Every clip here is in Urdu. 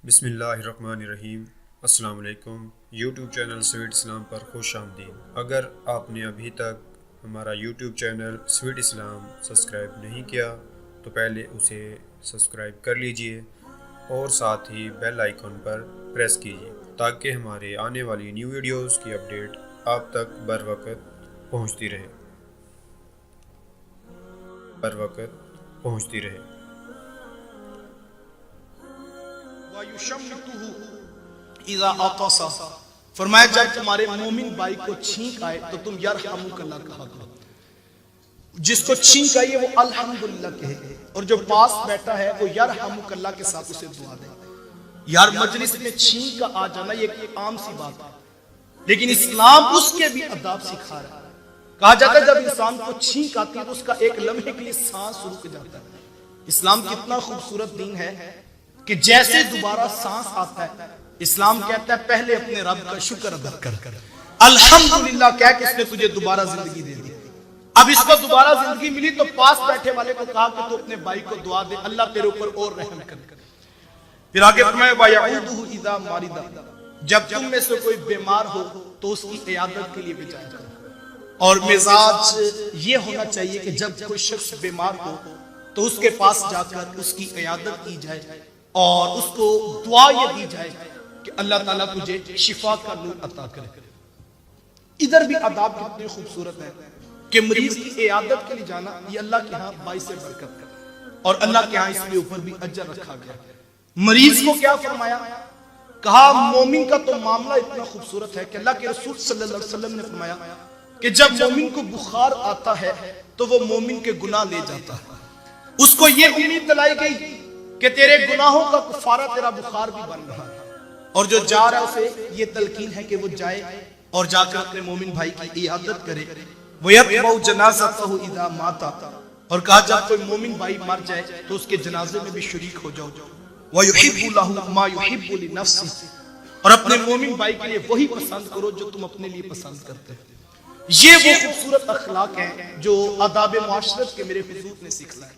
بسم اللہ الرحمن الرحیم۔ السلام علیکم۔ یوٹیوب چینل سویٹ اسلام پر خوش آمدید۔ اگر آپ نے ابھی تک ہمارا یوٹیوب چینل سویٹ اسلام سبسکرائب نہیں کیا تو پہلے اسے سبسکرائب کر لیجئے اور ساتھ ہی بیل آئیکن پر پریس کیجئے تاکہ ہمارے آنے والی نیو ویڈیوز کی اپڈیٹ آپ تک بر وقت پہنچتی رہے۔ اذا عطس، فرمایا جب تمہارے مومن بھائی کو چھینک آئے تو تم یرحمک اللہ کہا کرو۔ جس کو چھینک آئی ہے وہ الحمدللہ کہے، اور جو پاس بیٹھا ہے وہ یرحمک اللہ کے ساتھ اسے دعا دے۔ یار مجلس میں چھینک کا آ جانا یہ ایک عام سی بات ہے، لیکن اسلام اس کے بھی آداب سکھا رہا ہے۔ کہا جاتا ہے جب انسان کو چھینک آتی ہے تو اس کا ایک لمحے کے لیے سانس رک جاتا ہے۔ اسلام کتنا خوبصورت دین ہے کہ جیسے دوبارہ سانس آتا ہے اسلام کہتا ہے پہلے اپنے رب کا شکر ادا کر الحمدللہ کہہ کہ اس نے تجھے دوبارہ زندگی دے دی۔ اب اس کو دوبارہ زندگی ملی تو پاس بیٹھے والے کو کہا کہ تو اپنے بھائی کو دعا دے اللہ تیرے اوپر اور رحم کر۔ پھر آگے فرمایا وَيَعُودُهُ إِذَا مَرِضَ، جب تم میں سے کوئی بیمار ہو تو اس کی عیادت کے لیے بھی جایا کرو۔ اور مزاج یہ ہونا چاہیے کہ جب کوئی شخص بیمار ہو تو اس کے پاس جا کر اس کی عیادت کی جائے اور اس کو دعا یہ دی جائے کہ اللہ تعالیٰ تجھے شفا کا نور عطا کرے۔ ادھر بھی آداب کتنے خوبصورت ہیں کہ مریض کی عیادت کے لیے جانا یہ اللہ کے ہاں باعث برکت ہے اور اللہ کے ہاں اس کے اوپر بھی اجر رکھا گیا۔ مریض کو کیا فرمایا؟ کہا مومن کا تو معاملہ اتنا خوبصورت ہے کہ اللہ کے رسول صلی اللہ علیہ وسلم نے فرمایا کہ جب مومن کو بخار آتا ہے تو وہ مومن کے گناہ لے جاتا ہے۔ اس کو یہ امید دلائی گئی کہ تیرے گناہوں کا کفارہ تیرا بخار بھی بن رہا ہے، اور جو جا رہا ہے اسے یہ تلقین ہے کہ وہ جائے اور جا کر اپنے مومن بھائی کی عیادت کرے۔ وَيَتْبَعُ جَنَازَتَهُ إِذَا مَاتَ، اور کہا جب کوئی مومن بھائی مر جائے تو اس کے جنازے میں بھی شریک ہو جاؤ۔ وَيُحِبُّ لَهُ مَا يُحِبُّ لِنَفْسِهِ، اور اپنے مومن بھائی کے لیے وہی پسند کرو جو تم اپنے لیے پسند کرتے ہو۔ یہ وہ خوبصورت اخلاق ہیں جو آداب معاشرت کے میرے حضور نے سکھلائے۔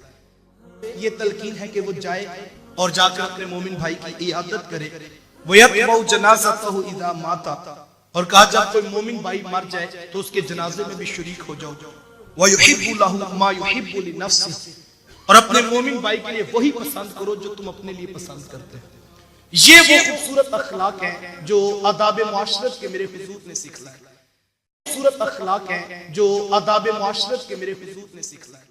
یہ تلقین ہے کہ وہ جائے اور جا کر اپنے مومن بھائی کی عیادت کرے۔ وَيَتْبَعُ جَنَازَتَهُ إِذَا مَاتَ، اور کہا جب کوئی مومن بھائی مر جائے تو اس کے جنازے میں بھی شریک ہو جاؤ۔ وَيُحِبُّ لَهُ مَا يُحِبُّ لِنَفْسِهِ، اور اپنے مومن بھائی کے لیے وہی پسند کرو جو تم اپنے لیے پسند کرتے ہو۔ یہ وہ خوبصورت اخلاق ہیں جو آداب معاشرت کے میرے حضور نے سکھلائے۔ خوبصورت اخلاق ہیں جو آداب معاشرت کے میرے حضور نے سکھلائے۔